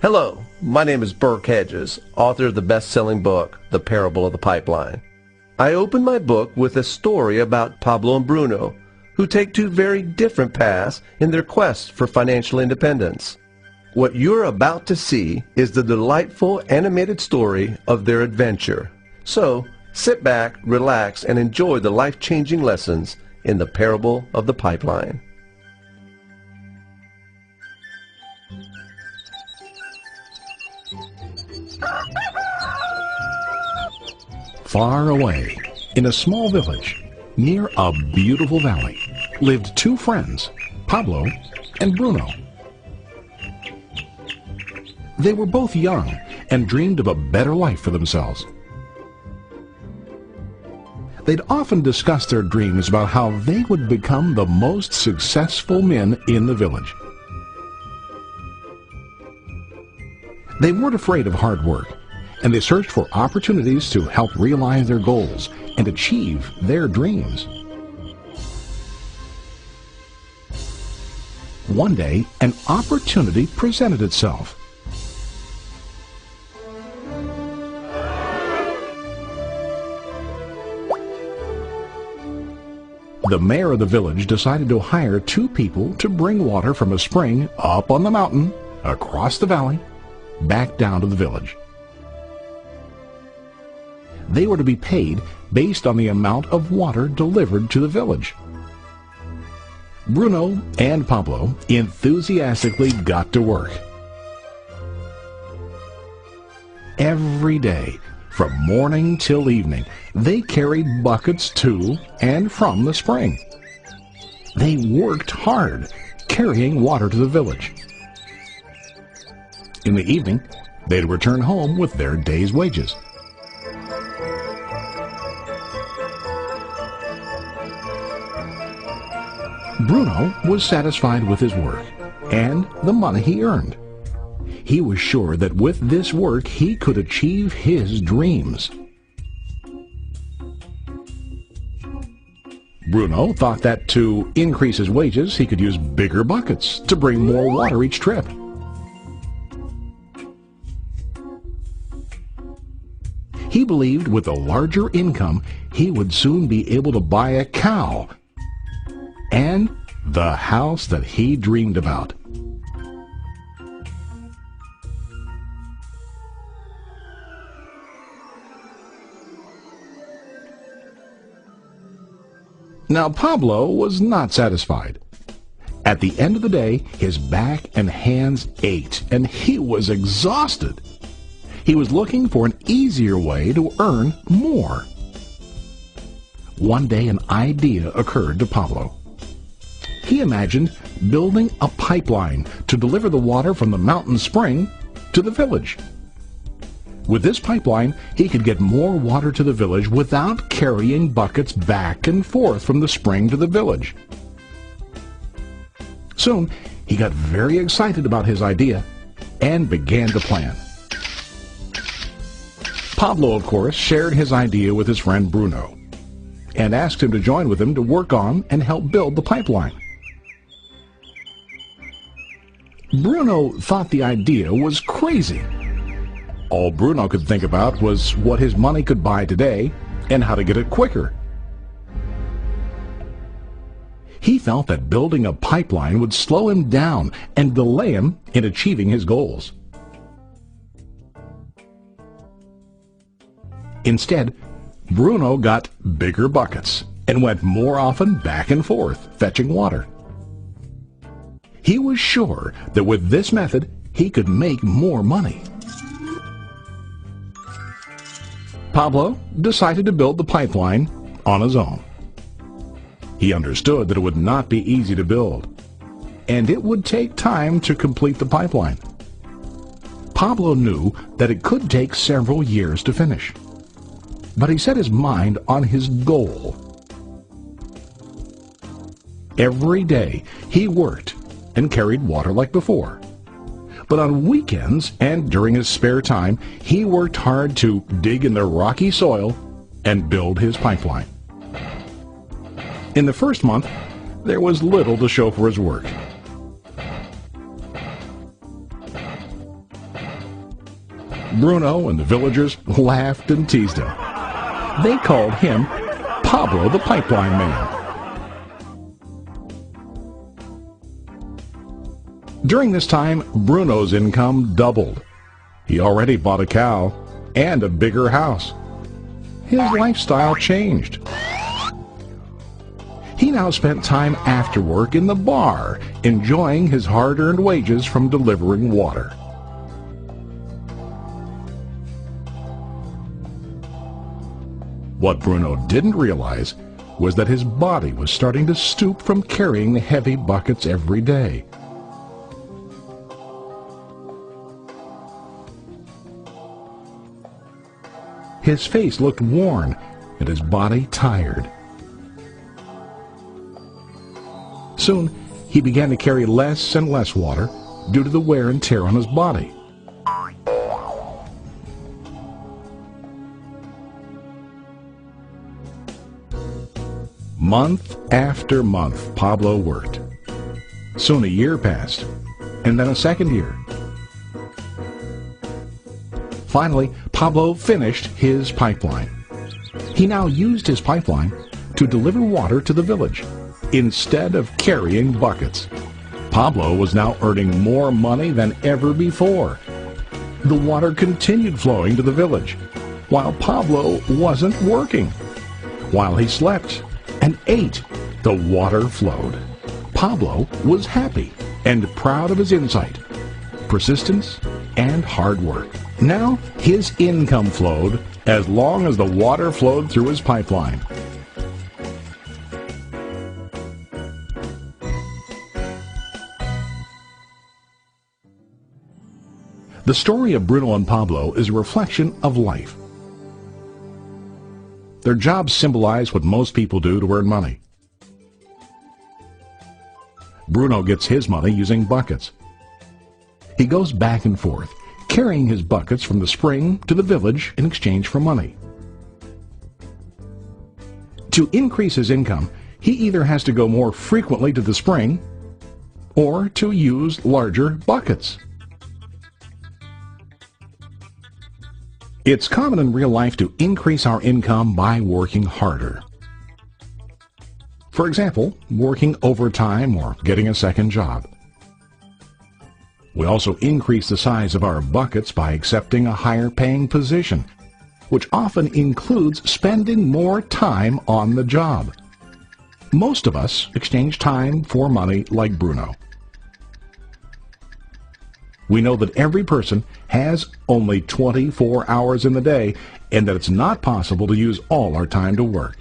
Hello, my name is Burke Hedges, author of the best-selling book, The Parable of the Pipeline. I open my book with a story about Pablo and Bruno, who take two very different paths in their quest for financial independence. What you're about to see is the delightful animated story of their adventure. So, sit back, relax, and enjoy the life-changing lessons in The Parable of the Pipeline. Far away, in a small village, near a beautiful valley, lived two friends, Pablo and Bruno. They were both young and dreamed of a better life for themselves. They'd often discuss their dreams about how they would become the most successful men in the village. They weren't afraid of hard work, and they searched for opportunities to help realize their goals and achieve their dreams. One day, an opportunity presented itself. The mayor of the village decided to hire two people to bring water from a spring up on the mountain, across the valley, back down to the village. They were to be paid based on the amount of water delivered to the village. Bruno and Pablo enthusiastically got to work. Every day, from morning till evening, they carried buckets to and from the spring. They worked hard, carrying water to the village. In the evening, they'd return home with their day's wages. Bruno was satisfied with his work and the money he earned. He was sure that with this work he could achieve his dreams. Bruno thought that to increase his wages he could use bigger buckets to bring more water each trip. He believed with a larger income he would soon be able to buy a cow and the house that he dreamed about. Now Pablo was not satisfied. At the end of the day, his back and hands ached, and he was exhausted. He was looking for an easier way to earn more. One day an idea occurred to Pablo. He imagined building a pipeline to deliver the water from the mountain spring to the village. With this pipeline, he could get more water to the village without carrying buckets back and forth from the spring to the village. Soon, he got very excited about his idea and began to plan. Pablo, of course, shared his idea with his friend Bruno and asked him to join with him to work on and help build the pipeline. Bruno thought the idea was crazy. All Bruno could think about was what his money could buy today and how to get it quicker. He felt that building a pipeline would slow him down and delay him in achieving his goals. Instead, Bruno got bigger buckets and went more often back and forth fetching water. He was sure that with this method he could make more money. Pablo decided to build the pipeline on his own. He understood that it would not be easy to build, and it would take time to complete the pipeline. Pablo knew that it could take several years to finish, but he set his mind on his goal. Every day he worked and carried water like before. But on weekends and during his spare time, he worked hard to dig in the rocky soil and build his pipeline. In the first month, there was little to show for his work. Bruno and the villagers laughed and teased him. They called him Pablo the Pipeline Man. During this time, Bruno's income doubled. He already bought a cow and a bigger house. His lifestyle changed. He now spent time after work in the bar, enjoying his hard-earned wages from delivering water. What Bruno didn't realize was that his body was starting to stoop from carrying the heavy buckets every day. His face looked worn and his body tired. Soon, he began to carry less and less water due to the wear and tear on his body. Month after month, Pablo worked. Soon a year passed, and then a second year. Finally, Pablo finished his pipeline. He now used his pipeline to deliver water to the village instead of carrying buckets. Pablo was now earning more money than ever before. The water continued flowing to the village, while Pablo wasn't working. While he slept and ate, the water flowed. Pablo was happy and proud of his insight, persistence, and hard work. Now his income flowed as long as the water flowed through his pipeline. The story of Bruno and Pablo is a reflection of life. Their jobs symbolize what most people do to earn money. Bruno gets his money using buckets. He goes back and forth, carrying his buckets from the spring to the village in exchange for money. To increase his income, he either has to go more frequently to the spring or to use larger buckets. It's common in real life to increase our income by working harder. For example, working overtime or getting a second job. We also increase the size of our buckets by accepting a higher paying position, which often includes spending more time on the job. Most of us exchange time for money like Bruno. We know that every person has only 24 hours in the day and that it's not possible to use all our time to work.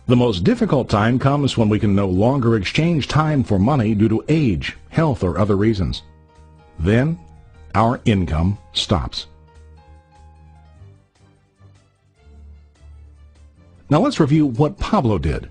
The most difficult time comes when we can no longer exchange time for money due to age, health, or other reasons. Then, our income stops. Now let's review what Pablo did.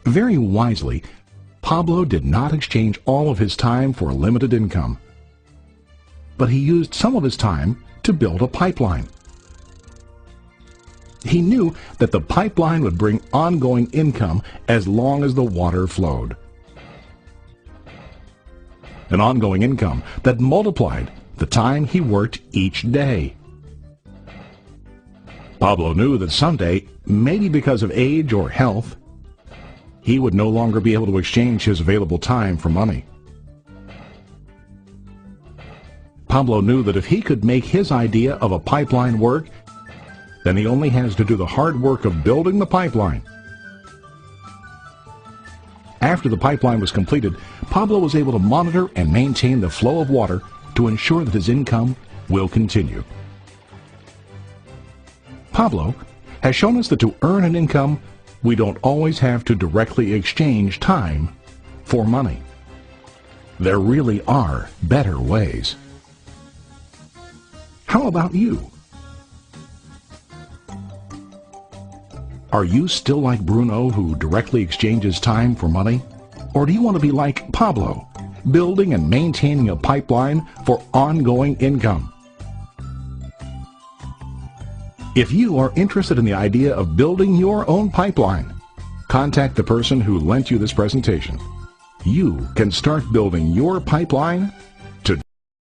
Very wisely, Pablo did not exchange all of his time for limited income, but he used some of his time to build a pipeline. He knew that the pipeline would bring ongoing income as long as the water flowed. An ongoing income that multiplied the time he worked each day. Pablo knew that someday, maybe because of age or health, he would no longer be able to exchange his available time for money. Pablo knew that if he could make his idea of a pipeline work, then he only has to do the hard work of building the pipeline. After the pipeline was completed, Pablo was able to monitor and maintain the flow of water to ensure that his income will continue. Pablo has shown us that to earn an income, we don't always have to directly exchange time for money. There really are better ways. How about you? Are you still like Bruno, who directly exchanges time for money? Or do you want to be like Pablo, building and maintaining a pipeline for ongoing income? If you are interested in the idea of building your own pipeline, contact the person who lent you this presentation. You can start building your pipeline